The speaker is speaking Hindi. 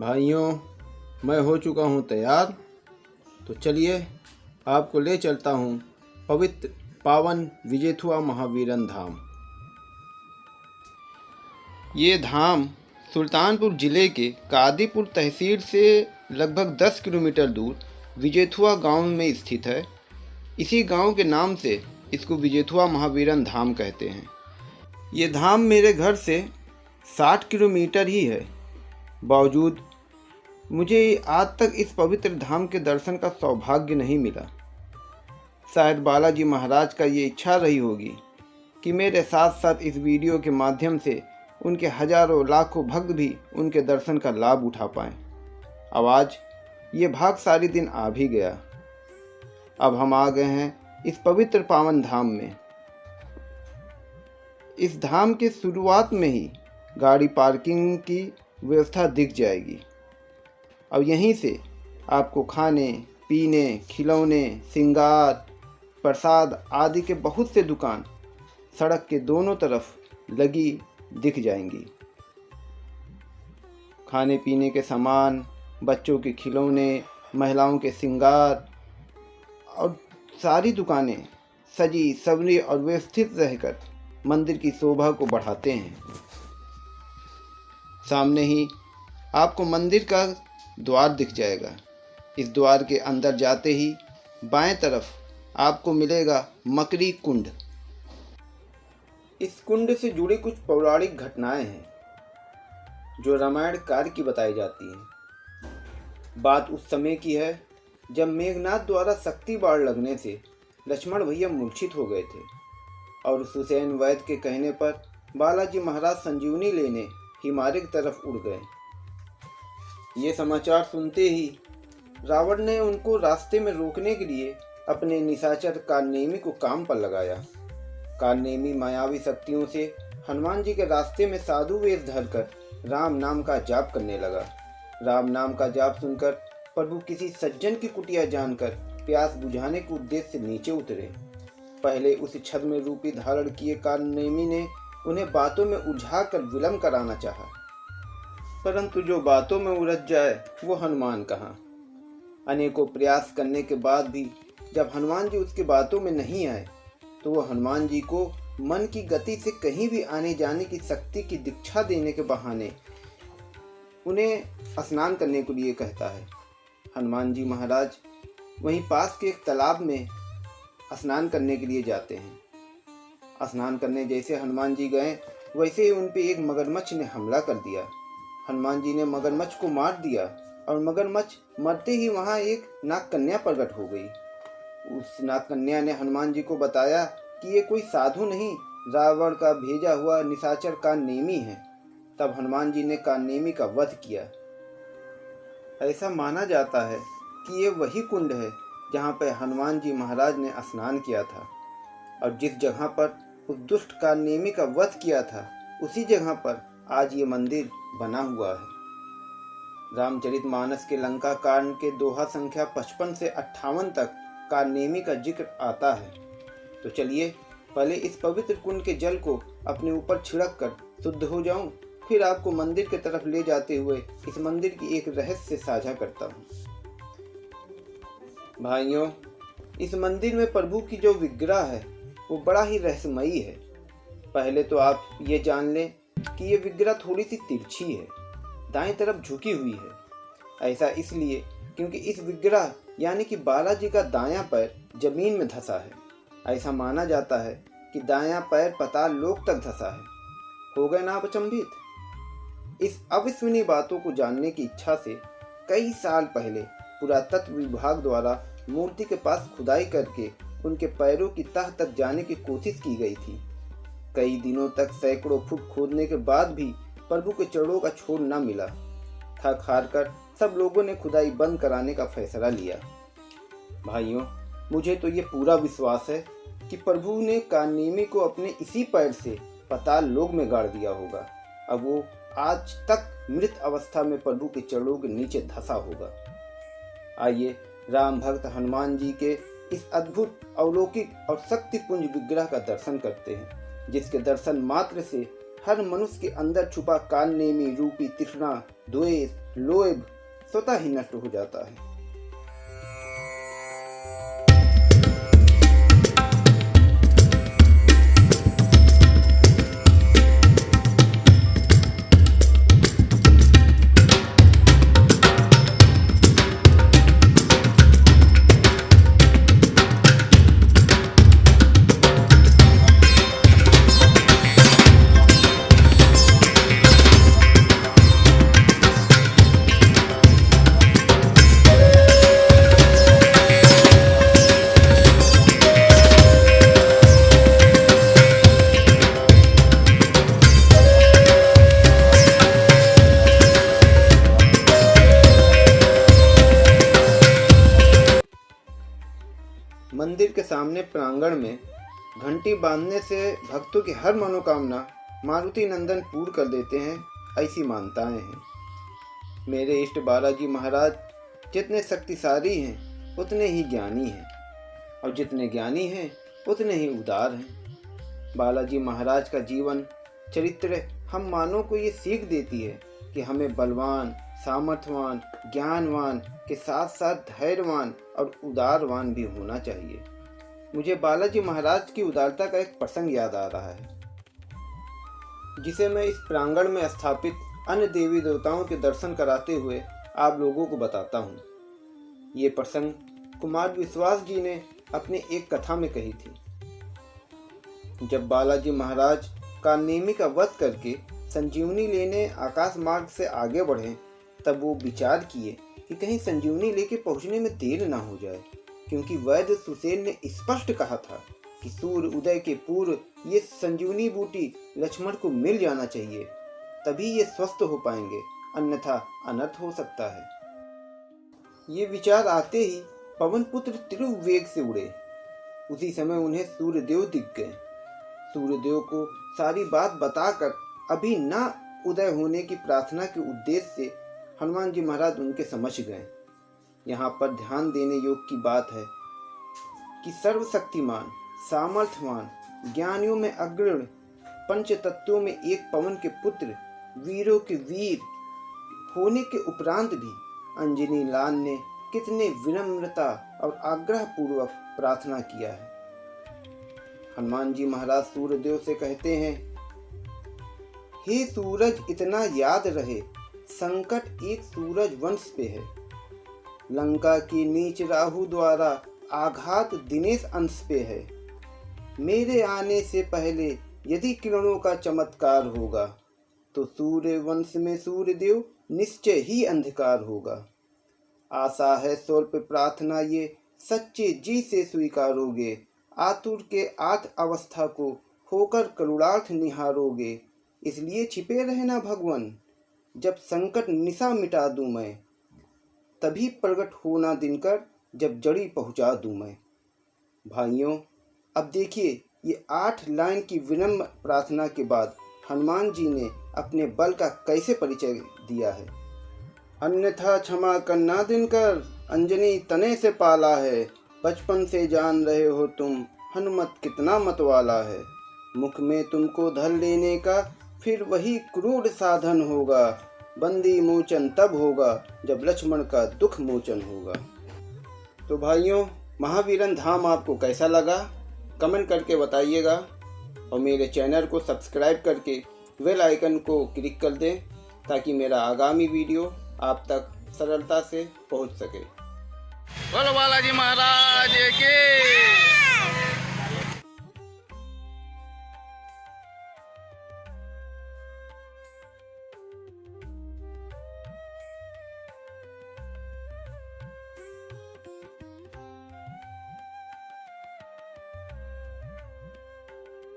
भाइयों, मैं हो चुका हूँ तैयार। तो चलिए आपको ले चलता हूँ पवित्र पावन विजेथुआ महावीरन धाम। ये धाम सुल्तानपुर ज़िले के कादीपुर तहसील से लगभग 10 किलोमीटर दूर विजेथुआ गांव में स्थित है। इसी गांव के नाम से इसको विजेथुआ महावीरन धाम कहते हैं। ये धाम मेरे घर से 60 किलोमीटर ही है। बावजूद मुझे आज तक इस पवित्र धाम के दर्शन का सौभाग्य नहीं मिला। शायद बालाजी महाराज का ये इच्छा रही होगी कि मेरे साथ साथ इस वीडियो के माध्यम से उनके हजारों लाखों भक्त भी उनके दर्शन का लाभ उठा पाएं। अब आज ये भाग्यशाली दिन आ भी गया। अब हम आ गए हैं इस पवित्र पावन धाम में। इस धाम के शुरुआत में ही गाड़ी पार्किंग की व्यवस्था दिख जाएगी। अब यहीं से आपको खाने पीने, खिलौने, श्रृंगार, प्रसाद आदि के बहुत से दुकान सड़क के दोनों तरफ लगी दिख जाएंगी। खाने पीने के सामान, बच्चों के खिलौने, महिलाओं के श्रृंगार और सारी दुकानें सजी संवरी और व्यवस्थित रहकर मंदिर की शोभा को बढ़ाते हैं। सामने ही आपको मंदिर का द्वार दिख जाएगा। इस द्वार के अंदर जाते ही बाएं तरफ आपको मिलेगा मकरी कुंड। इस कुंड से जुड़ी कुछ पौराणिक घटनाएं हैं जो रामायण काल की बताई जाती हैं। बात उस समय की है जब मेघनाथ द्वारा शक्ति बाढ़ लगने से लक्ष्मण भैया मूर्छित हो गए थे और हुसैन वैद्य के कहने पर बालाजी महाराज संजीवनी लेने हिमालय की तरफ उड़ गए। ये समाचार सुनते ही रावण ने उनको रास्ते में रोकने के लिए अपने निशाचर कालनेमी को काम पर लगाया। कालनेमी मायावी शक्तियों से हनुमान जी के रास्ते में साधु वेश धरकर राम नाम का जाप करने लगा। राम नाम का जाप सुनकर प्रभु किसी सज्जन की कुटिया जानकर प्यास बुझाने के उद्देश्य से नीचे उतरे। पहले उस छद्म रूपी धारण किए कालनेमी ने उन्हें बातों में उलझाकर विलम्ब कराना चाहा, परंतु जो बातों में उलझ जाए वो हनुमान कहाँ। अनेकों प्रयास करने के बाद भी जब हनुमान जी उसकी बातों में नहीं आए तो वो हनुमान जी को मन की गति से कहीं भी आने जाने की शक्ति की दीक्षा देने के बहाने उन्हें स्नान करने के लिए कहता है। हनुमान जी महाराज वहीं पास के एक तालाब में स्नान करने के लिए जाते हैं। स्नान करने जैसे हनुमान जी गए वैसे ही उन पे एक मगरमच्छ ने हमला कर दिया। हनुमान जी ने मगरमच्छ को मार दिया और मगरमच्छ मरते ही वहाँ एक नाग कन्या प्रकट हो गई। उस नाग कन्या ने हनुमान जी को बताया कि ये कोई साधु नहीं, रावण का भेजा हुआ निशाचर कालनेमी है। तब हनुमान जी ने कालनेमी का वध किया। ऐसा माना जाता है कि ये वही कुंड है जहाँ पर हनुमान जी महाराज ने स्नान किया था और जिस जगह पर उस दुष्ट कालनेमी का वध किया था उसी जगह पर आज ये मंदिर बना हुआ है। रामचरितमानस के लंका कांड के दोहा संख्या 55 से 58 तक कालनेमी का जिक्र आता है। तो चलिए पहले इस पवित्र कुंड के जल को अपने ऊपर छिड़क कर शुद्ध हो जाऊं, फिर आपको मंदिर की तरफ ले जाते हुए इस मंदिर की एक रहस्य साझा करता हूँ। भाइयों, इस मंदिर में प्रभु की जो विग्रह है वो बड़ा ही रहस्यमयी है। पहले तो आप ये जान लें कि ये विग्रह थोड़ी सी तिरछी है, दाएं तरफ झुकी हुई है। ऐसा इसलिए क्योंकि इस विग्रह यानी कि बालाजी का दायां पैर जमीन में धंसा है। ऐसा माना जाता है कि दायां पैर पाताल लोक तक धंसा है। हो गए ना आप अचंभित? इस अविश्वसनीय बातों को जानने की इच्छा से कई साल पहले पुरातत्व विभाग द्वारा मूर्ति के पास खुदाई करके उनके पैरों की तह तक जाने की कोशिश की गई थी। कई दिनों तक सैकड़ों फुट खोदने के बाद भी प्रभु के चरणों का छोर न मिला। थक हार कर सब लोगों ने खुदाई बंद कराने का फैसला लिया। भाइयों, मुझे तो ये पूरा विश्वास है कि प्रभु ने कालनेमी को अपने इसी पैर से पाताल लोक में गाड़ दिया होगा। अब वो आज तक मृत अवस्था में प्रभु के चरणों के नीचे धंसा होगा। आइए राम भक्त हनुमान जी के इस अद्भुत अलौकिक और शक्तिपुंज विग्रह का दर्शन करते हैं, जिसके दर्शन मात्र से हर मनुष्य के अंदर छुपा कालनेमी रूपी तृष्णा, द्वेष, लोभ स्वतः ही नष्ट हो जाता है। मंदिर के सामने प्रांगण में घंटी बांधने से भक्तों की हर मनोकामना मारुति नंदन पूर्ण कर देते हैं, ऐसी मान्यताएं हैं। मेरे इष्ट बालाजी महाराज जितने शक्तिशाली हैं उतने ही ज्ञानी हैं, और जितने ज्ञानी हैं उतने ही उदार हैं। बालाजी महाराज का जीवन चरित्र हम मानव को ये सीख देती है कि हमें बलवान, सामर्थ्यवान, ज्ञानवान के साथ साथ धैर्यवान और उदारवान भी होना चाहिए। मुझे बालाजी महाराज की उदारता का एक प्रसंग याद आ रहा है, जिसे मैं इस प्रांगण में स्थापित अन्य देवी देवताओं के दर्शन कराते हुए आप लोगों को बताता हूँ। ये प्रसंग कुमार विश्वास जी ने अपने एक कथा में कही थी। जब बालाजी महाराज कालनेमी का वध करके संजीवनी लेने आकाश मार्ग से आगे बढ़े, तब वो विचार किए कि कहीं संजीवनी लेके पहुंचने में देर ना हो जाए, क्योंकि वैद्य सुसेन ने स्पष्ट कहा था कि सूर्य उदय के पूर्व ये संजीवनी बूटी लक्ष्मण को मिल जाना चाहिए, तभी ये स्वस्थ हो पाएंगे, अन्यथा अनर्थ हो सकता है। ये विचार आते ही पवन पुत्र तिरुवेग से उड़े। उसी समय उन्हें सूर्यदेव दिख गए। सूर्यदेव को सारी बात बताकर अभी न उदय होने की प्रार्थना के उद्देश्य से हनुमान जी महाराज उनके समझ गए। यहाँ पर ध्यान देने योग की बात है कि सर्वशक्तिमान, सामर्थ्यवान, ज्ञानियों में अग्रणी, पंच तत्वों में एक पवन के पुत्र, वीरों के वीर होने के उपरांत भी अंजनी लाल ने कितने विनम्रता और आग्रह पूर्वक प्रार्थना किया है। हनुमान जी महाराज सूर्यदेव से कहते हैं, हे सूरज, इतना याद रहे, संकट एक सूरज वंश पे है। लंका की नीच राहु द्वारा आघात दिनेश अंश पे है। मेरे आने से पहले यदि किरणों का चमत्कार होगा, तो सूर्य वंश में सूर्यदेव निश्चय ही अंधकार होगा। आशा है स्वल्प प्रार्थना ये सच्चे जी से स्वीकारोगे। आतुर के आत अवस्था को होकर करुणार्थ निहारोगे। इसलिए छिपे रहना भगवान, जब संकट निशा मिटा दूं मैं, तभी प्रकट होना दिनकर, जब जड़ी पहुंचा दूं मैं। भाइयों, अब देखिए, ये 8 लाइन की विनम्र प्रार्थना के बाद हनुमान जी ने अपने बल का कैसे परिचय दिया है। अन्यथा क्षमा करना दिनकर, अंजनी तने से पाला है। बचपन से जान रहे हो तुम, हनुमत कितना मतवाला है। मुख में तुमको धर लेने का फिर वही क्रूर साधन होगा। बंदी मोचन तब होगा, जब लक्ष्मण का दुख मोचन होगा। तो भाइयों, महावीरन धाम आपको कैसा लगा कमेंट करके बताइएगा, और मेरे चैनल को सब्सक्राइब करके बेल आइकन को क्लिक कर दें, ताकि मेरा आगामी वीडियो आप तक सरलता से पहुंच सके। बोलो बालाजी महाराज की।